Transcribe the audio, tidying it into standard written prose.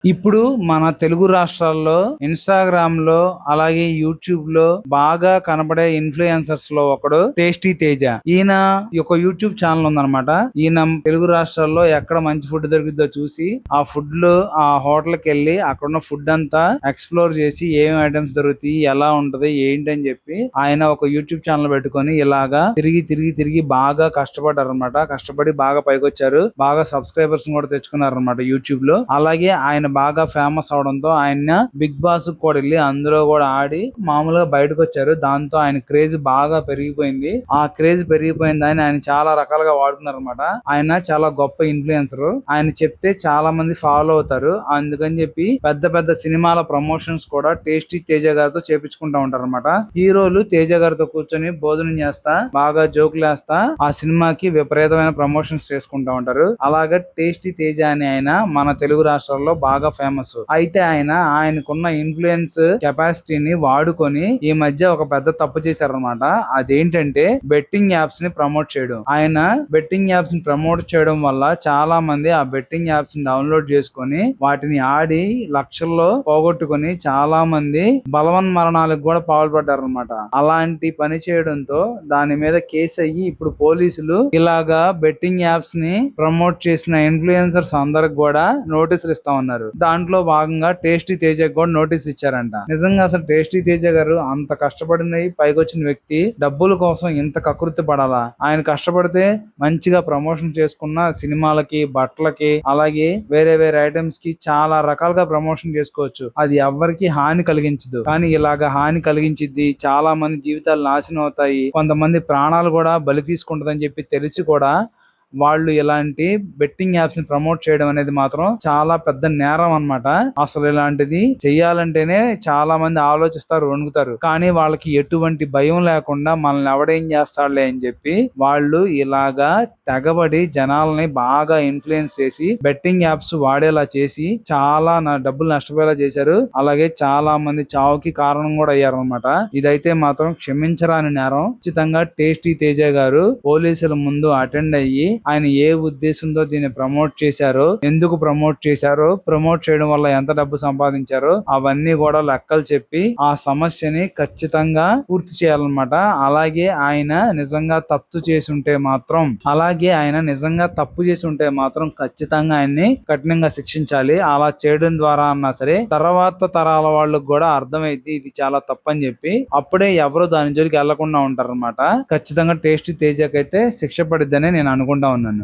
ఇప్పుడు మన తెలుగు రాష్ట్రాల్లో ఇన్‌స్టాగ్రామ్‌లో అలాగే యూట్యూబ్‌లో బాగా కనబడే ఇన్‌ఫ్లుయెన్సర్స్ లో ఒకడు టేస్టీ తేజ. ఈయన ఒక యూట్యూబ్ ఛానల్ ఉందన్నమాట. ఈయన తెలుగు రాష్ట్రాల్లో ఎక్కడ మంచి ఫుడ్ దొరికిద్దో చూసి ఆ ఫుడ్‌లో ఆ హోటల్‌కెళ్ళి అక్కడున్న ఫుడ్ అంతా ఎక్స్‌ప్లోర్ చేసి ఏం ఐటమ్స్ దొరుకుతాయి, ఎలా ఉంటది, ఏంటని చెప్పి ఆయన ఒక యూట్యూబ్ ఛానల్ పెట్టుకొని ఇలాగా తిరిగి బాగా కష్టపడ్డారన్నమాట. కష్టపడి బాగా పైకొచ్చారు. బాగా సబ్స్క్రైబర్స్ కూడా తెచ్చుకున్నారన్నమాట యూట్యూబ్ లో. అలాగే ఆయన బాగా ఫేమస్ అవడంతో ఆయన బిగ్ బాస్ కూడా వెళ్ళి అందులో కూడా ఆడి మామూలుగా బయటకు వచ్చారు. దాంతో ఆయన క్రేజ్ బాగా పెరిగిపోయింది. ఆ క్రేజ్ పెరిగిపోయింది ఆయన చాలా రకాలుగా వాడుతున్నారు అనమాట. ఆయన చాలా గొప్ప ఇన్ఫ్లుయెన్సర్. ఆయన చెప్తే చాలా మంది ఫాలో అవుతారు. అందుకని చెప్పి పెద్ద పెద్ద సినిమాల ప్రమోషన్స్ కూడా టేస్టీ తేజ గారితో చేపించుకుంటా ఉంటారు అనమాట. హీరోలు తేజ గారితో కూర్చొని భోజనం చేస్తా బాగా జోకులు వేస్తా ఆ సినిమాకి విపరీతమైన ప్రమోషన్స్ చేసుకుంటా ఉంటారు. అలాగే టేస్టీ తేజ అని ఆయన మన తెలుగు రాష్ట్రాల్లో బాగా ఫేమస్. అయితే ఆయనకున్న ఇన్ఫ్లుయెన్స్ కెపాసిటీని వాడుకొని ఈ మధ్య ఒక పెద్ద తప్పు చేశారనమాట. అదేంటంటే బెట్టింగ్ యాప్స్ ని ప్రమోట్ చేయడం. ఆయన బెట్టింగ్ యాప్స్ ని ప్రమోట్ చేయడం వల్ల చాలా మంది ఆ బెట్టింగ్ యాప్స్ ని డౌన్లోడ్ చేసుకొని వాటిని ఆడి లక్షల్లో పోగొట్టుకొని చాలా మంది బలవన్ మరణాలకు కూడా పాల్పడ్డారనమాట. అలాంటి పని చేయడంతో దాని మీద కేసు అయ్యి ఇప్పుడు పోలీసులు ఇలాగా బెట్టింగ్ యాప్స్ ని ప్రమోట్ చేసిన ఇన్ఫ్లుయెన్సర్స్ అందరికి కూడా నోటీసులు ఇస్తా ఉన్నారు. దాంట్లో భాగంగా టేస్టీ తేజ కూడా నోటీస్ ఇచ్చారంట. నిజంగా అసలు టేస్టీ తేజ గారు అంత కష్టపడిన పైకొచ్చిన వ్యక్తి డబ్బుల కోసం ఇంత కకృతి పడాలా? ఆయన కష్టపడితే మంచిగా ప్రమోషన్ చేసుకున్న సినిమాలకి, బట్టలకి, అలాగే వేరే వేరే ఐటమ్స్ కి చాలా రకాలుగా ప్రమోషన్ చేసుకోవచ్చు. అది ఎవరికి హాని కలిగించదు. కానీ ఇలాగా హాని కలిగించిద్ది. చాలా మంది జీవితాలు నాశనం అవుతాయి. కొంతమంది ప్రాణాలు కూడా బలి తీసుకుంటదని చెప్పి తెలిసి కూడా వాళ్ళు ఇలాంటి బెట్టింగ్ యాప్స్ ని ప్రమోట్ చేయడం అనేది మాత్రం చాలా పెద్ద నేరం అన్నమాట. అసలు ఇలాంటిది చెయ్యాలంటేనే చాలా మంది ఆలోచిస్తారు, వణుకుతారు. కానీ వాళ్ళకి ఎటువంటి భయం లేకుండా మనల్ని ఎవడేం చేస్తాడులే అని చెప్పి వాళ్ళు ఇలాగా తెగబడి జనాల్ని బాగా ఇన్ఫ్లుయెన్స్ చేసి బెట్టింగ్ యాప్స్ వాడేలా చేసి చాలా డబ్బులు నష్టపోయేలా చేశారు. అలాగే చాలా మంది చావుకి కారణం కూడా అయ్యారన్నమాట. ఇదైతే మాత్రం క్షమించరాని నేరం. ఖచ్చితంగా టేస్టీ తేజ గారు పోలీసుల ముందు అటెండ్ అయ్యి ఆయన ఏ ఉద్దేశంతో దీన్ని ప్రమోట్ చేశారో, ఎందుకు ప్రమోట్ చేశారో, ప్రమోట్ చేయడం వల్ల ఎంత డబ్బు సంపాదించారో అవన్నీ కూడా లెక్కలు చెప్పి ఆ సమస్యని ఖచ్చితంగా పూర్తి చేయాలన్నమాట. అలాగే ఆయన నిజంగా తప్పు చేసి ఉంటే మాత్రం ఖచ్చితంగా ఆయన్ని కఠినంగా శిక్షించాలి. అలా చేయడం ద్వారా అన్నా సరే తర్వాత తరాల వాళ్ళకు కూడా అర్థమైంది ఇది చాలా తప్పని చెప్పి అప్పుడే ఎవరు దాని జోలికి వెళ్లకుండా ఉంటారన్నమాట. ఖచ్చితంగా టేస్టీ తేజకైతే శిక్ష పడిద్దని నేను అనుకుంటా ఉన్నాను.